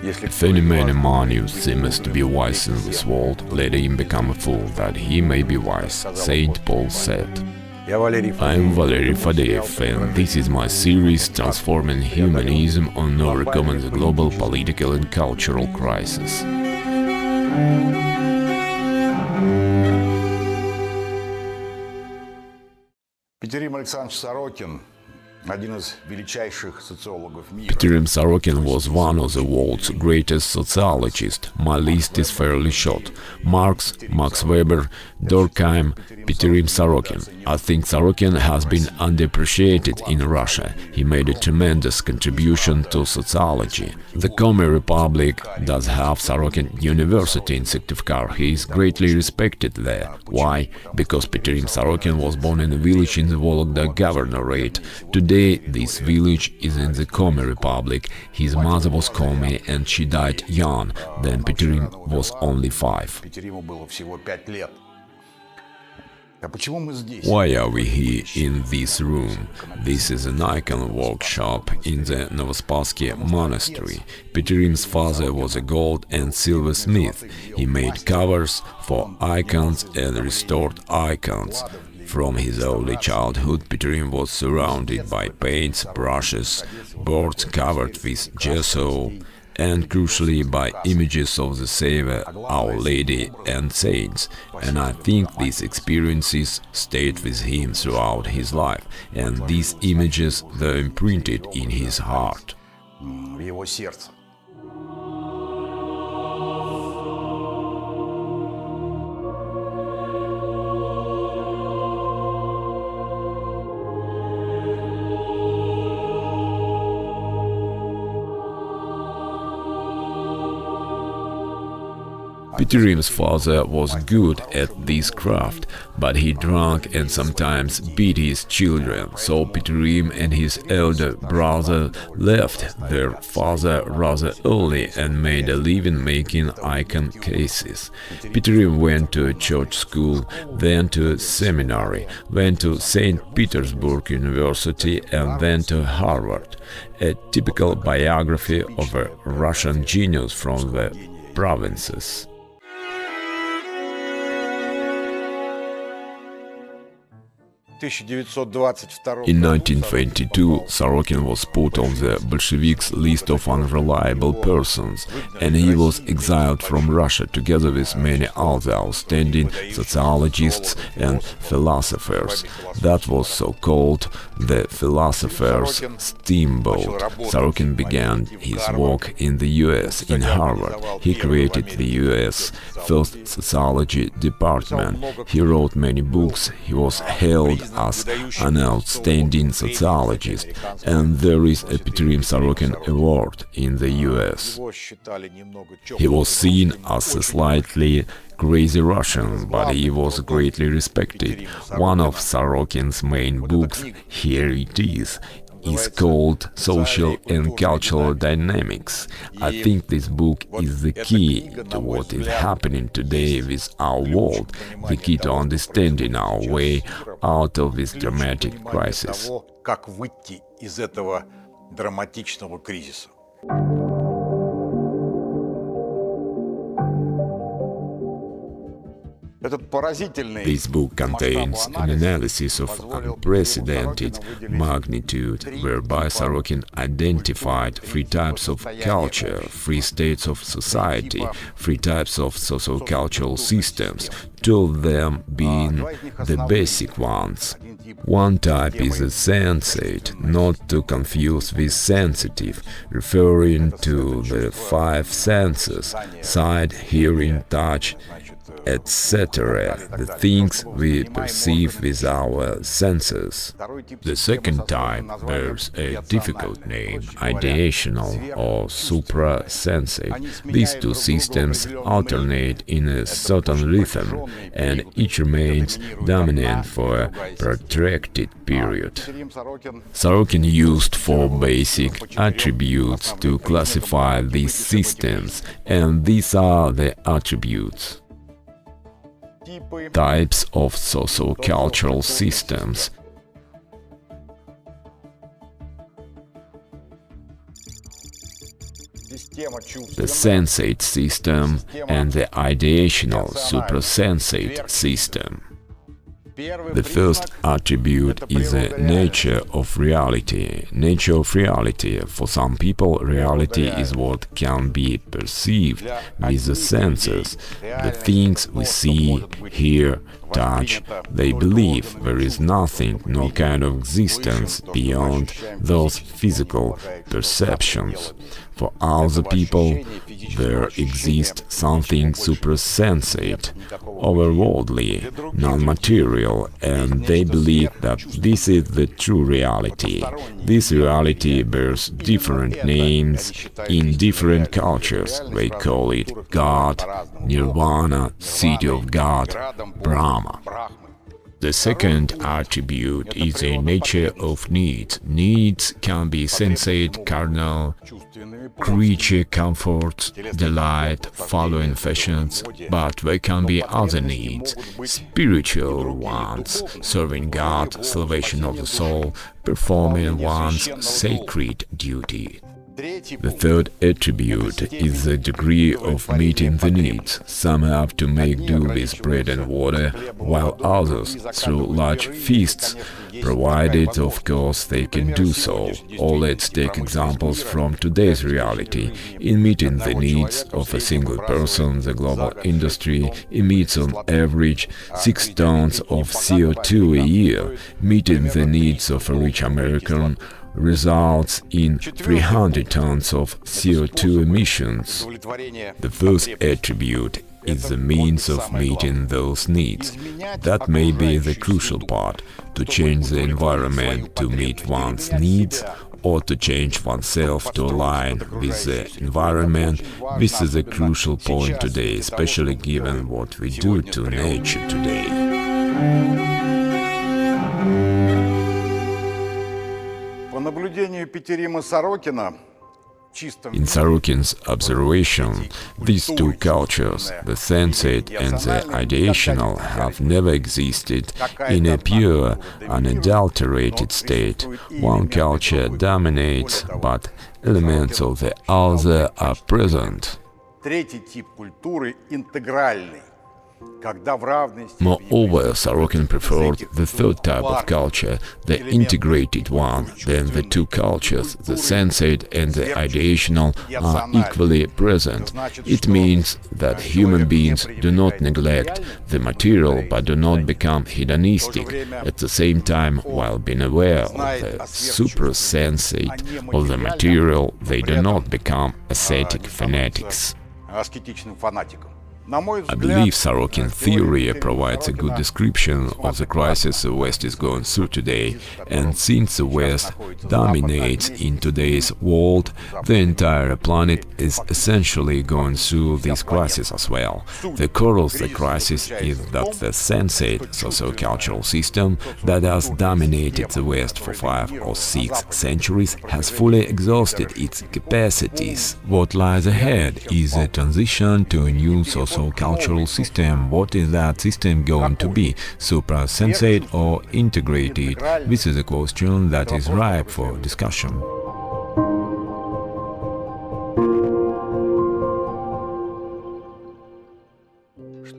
If any man among you seems to be wise in this world, let him become a fool, that he may be wise, Saint Paul said. I'm Valery V.Fadeev, and this is my series Transforming Humanism on Overcoming the Global Political and Cultural Crisis. Pitirim Sorokin, Pitirim Sorokin was one of the world's greatest sociologists. My list is fairly short. Marx, Max Weber, Durkheim, Pitirim Sorokin. I think Sorokin has been underappreciated in Russia. He made a tremendous contribution to sociology. The Komi Republic does have Sorokin University in Syktyvkar. He is greatly respected there. Why? Because Pitirim Sorokin was born in a village in the Vologda Governorate. Today, this village is in the Komi Republic. His mother was Komi and she died young, then Pitirim was only 5. Why are we here in this room? This is an icon workshop in the Novospassky monastery. Pitirim's father was a gold and silver smith. He made covers for icons and restored icons. From his early childhood, Pitirim was surrounded by paints, brushes, boards covered with gesso, and crucially by images of the Savior, Our Lady and saints. And I think these experiences stayed with him throughout his life, and these images were imprinted in his heart. Pitirim's father was good at this craft, but he drank and sometimes beat his children, so Pitirim and his elder brother left their father rather early and made a living making icon cases. Pitirim went to a church school, then to a seminary, went to St. Petersburg University and then to Harvard. A typical biography of a Russian genius from the provinces. In 1922, Sorokin was put on the Bolsheviks' list of unreliable persons, and he was exiled from Russia together with many other outstanding sociologists and philosophers. That was so-called the philosopher's steamboat. Sorokin began his work in the US, in Harvard. He created the US' first sociology department. He wrote many books. He was hailed as an outstanding sociologist, and there is a Pitirim Sorokin Award in the US. He was seen as a slightly crazy Russian, but he was greatly respected. One of Sorokin's main books, Here It Is called Social and Cultural Dynamics. I think this book is the key to what is happening today with our world, the key to understanding our way out of this dramatic crisis. This book contains an analysis of unprecedented magnitude, whereby Sorokin identified 3 types of culture, 3 states of society, 3 types of sociocultural systems, 2 of them being the basic ones. One type is the sensate, not to confuse with sensitive, referring to the 5 senses: sight, hearing, touch, etc., the things we perceive with our senses. The second type bears a difficult name, ideational or supra-sensate. These 2 systems alternate in a certain rhythm, and each remains dominant for a protracted period. Sorokin used 4 basic attributes to classify these systems, and these are the attributes. Types of sociocultural systems. the sensate system and the ideational supra-sensate system. The first attribute is the nature of reality. Nature of reality. For some people, reality is what can be perceived with the senses. The things we see, hear, touch. They believe there is nothing, no kind of existence beyond those physical perceptions. For other people, there exists something supersensate, otherworldly, non-material, and they believe that this is the true reality. This reality bears different names in different cultures. They call it God, Nirvana, City of God, Brahma. The second attribute is the nature of needs. Needs can be sensate, carnal, creature comfort, delight, following fashions, but there can be other needs, spiritual ones, serving God, salvation of the soul, performing one's sacred duty. The third attribute is the degree of meeting the needs. Some have to make do with bread and water, while others through large feasts, provided, of course, they can do so. Or let's take examples from today's reality. In meeting the needs of a single person, the global industry emits on average 6 tons of CO2 a year. Meeting the needs of a rich American results in 300 tons of CO2 emissions. The first attribute is the means of meeting those needs. That may be the crucial part, to change the environment to meet one's needs, or to change oneself to align with the environment. This is a crucial point today, especially given what we do to nature today. In Sorokin's observation, these two cultures, the sensate and the ideational, have never existed in a pure, unadulterated state. One culture dominates, but elements of the other are present. Moreover, Sorokin preferred the third type of culture, the integrated one. Then the two cultures, the sensate and the ideational, are equally present. It means that human beings do not neglect the material but do not become hedonistic. At the same time, while being aware of the supersensate of the material, they do not become ascetic fanatics. I believe Sorokin's theory provides a good description of the crisis the West is going through today, and since the West dominates in today's world, the entire planet is essentially going through this crisis as well. The core of the crisis is that the sensate sociocultural system that has dominated the West for 5 or 6 centuries has fully exhausted its capacities. What lies ahead is a transition to a new sociocultural system. What is that system going to be? Supra-sensate or integrated? This is a question that is ripe for discussion.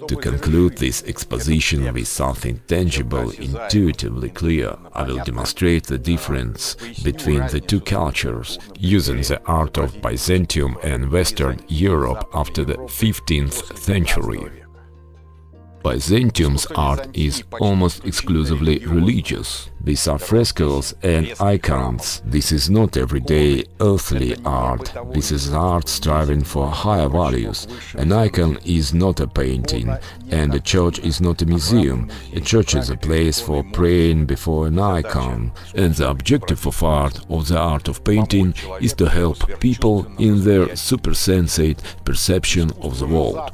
To conclude this exposition with something tangible, intuitively clear, I will demonstrate the difference between the two cultures, using the art of Byzantium and Western Europe after the 15th century. Byzantium's art is almost exclusively religious. These are frescoes and icons. This is not everyday earthly art. This is art striving for higher values. An icon is not a painting, and a church is not a museum. A church is a place for praying before an icon. And the objective of the art of painting, is to help people in their supersensate perception of the world.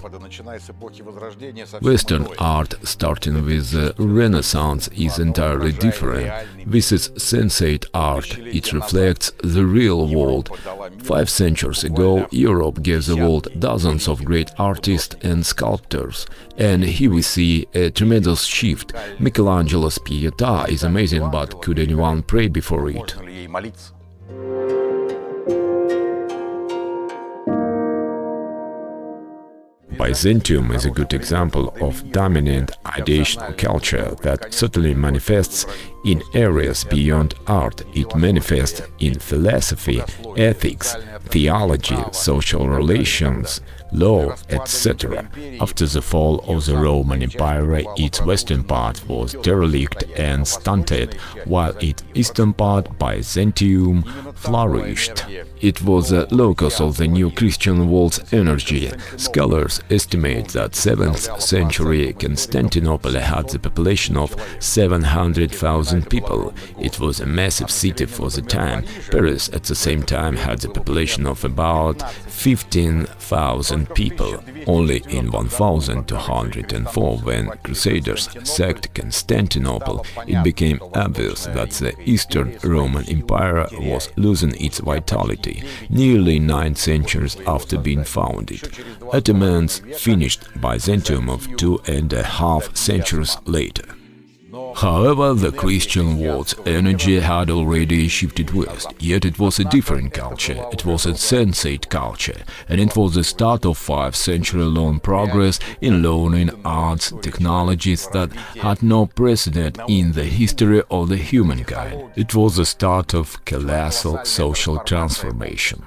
Western art, starting with the Renaissance, is entirely different. This is sensate art. It reflects the real world. 5 centuries ago, Europe gave the world dozens of great artists and sculptors. And here we see a tremendous shift. Michelangelo's Pietà is amazing, but could anyone pray before it? Byzantium is a good example of dominant ideational culture that certainly manifests in areas beyond art. It manifests in philosophy, ethics, theology, social relations, law, etc. After the fall of the Roman Empire, its western part was derelict and stunted, while its eastern part, Byzantium, flourished. It was the locus of the new Christian world's energy. Scholars estimate that 7th century Constantinople had the population of 700,000 people. It was a massive city for the time. Paris at the same time had the population of about 15,000 people. Only in 1204, when Crusaders sacked Constantinople, it became obvious that the Eastern Roman Empire was losing its vitality. Nearly 9 centuries after being founded, Ottomans finished Byzantium of 2.5 centuries later. However, the Christian world's energy had already shifted west, yet it was a different culture. It was a sensate culture, and it was the start of 5-century-long progress in learning, arts, technologies that had no precedent in the history of the humankind. It was the start of colossal social transformation.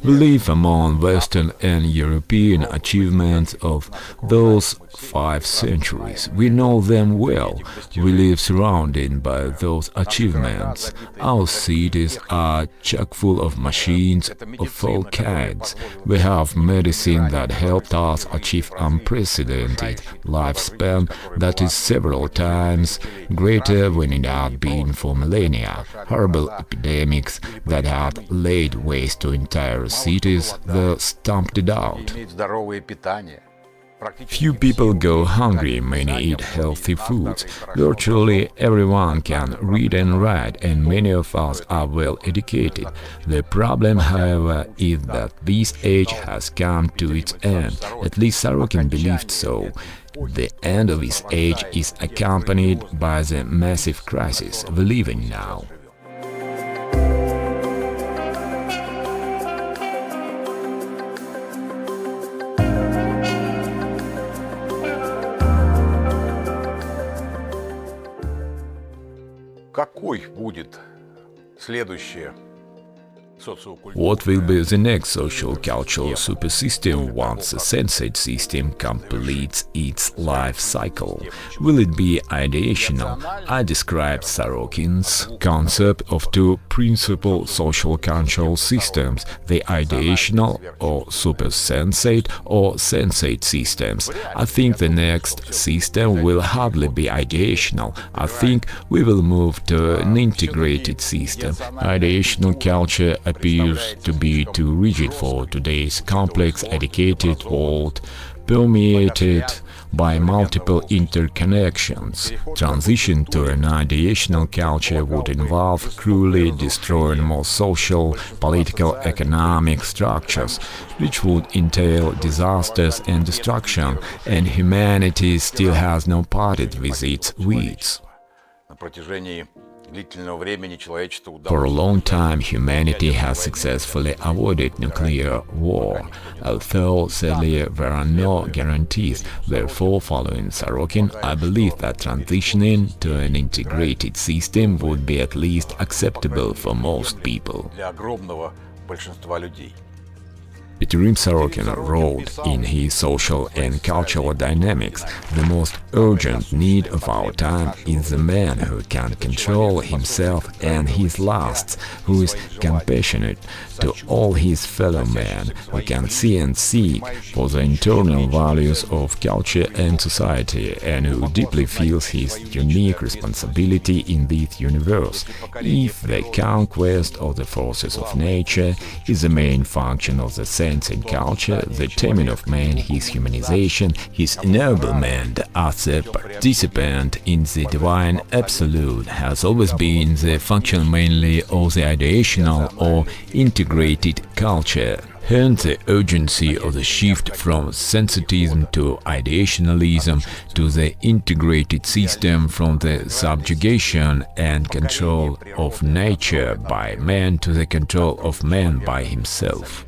We live among Western and European achievements of those 5 centuries. We know them well. We live surrounded by those achievements. Our cities are chock full of machines of all kinds. We have medicine that helped us achieve unprecedented lifespan that is several times greater than it had been for millennia. Horrible epidemics that had laid waste to entire cities were stomped out. Few people go hungry, many eat healthy foods. Virtually everyone can read and write, and many of us are well educated. The problem, however, is that this age has come to its end. At least Sorokin believed so. The end of this age is accompanied by the massive crisis we live in now. What will be the next social-cultural supersystem once the sensate system completes its life cycle? Will it be ideational? I described Sorokin's concept of 2 principal social-cultural systems, the ideational or supersensate or sensate systems. I think the next system will hardly be ideational. I think we will move to an integrated system. Ideational culture appears to be too rigid for today's complex, educated world, permeated by multiple interconnections. Transition to an ideational culture would involve cruelly destroying more social, political, economic structures, which would entail disasters and destruction, and humanity still has not parted with its weeds. For a long time, humanity has successfully avoided nuclear war, although sadly there are no guarantees. Therefore, following Sorokin, I believe that transitioning to an integrated system would be at least acceptable for most people. Pitirim Sorokin wrote in his Social and Cultural Dynamics, the most urgent need of our time is the man who can control himself and his lusts, who is compassionate to all his fellow men, who can see and seek for the internal values of culture and society, and who deeply feels his unique responsibility in this universe. If the conquest of the forces of nature is the main function of the sense in culture, the taming of man, his humanization, his ennoblement as a participant in the divine absolute has always been the function mainly of the ideational or integrated culture. Hence, the urgency of the shift from sensitism to ideationalism to the integrated system, from the subjugation and control of nature by man to the control of man by himself.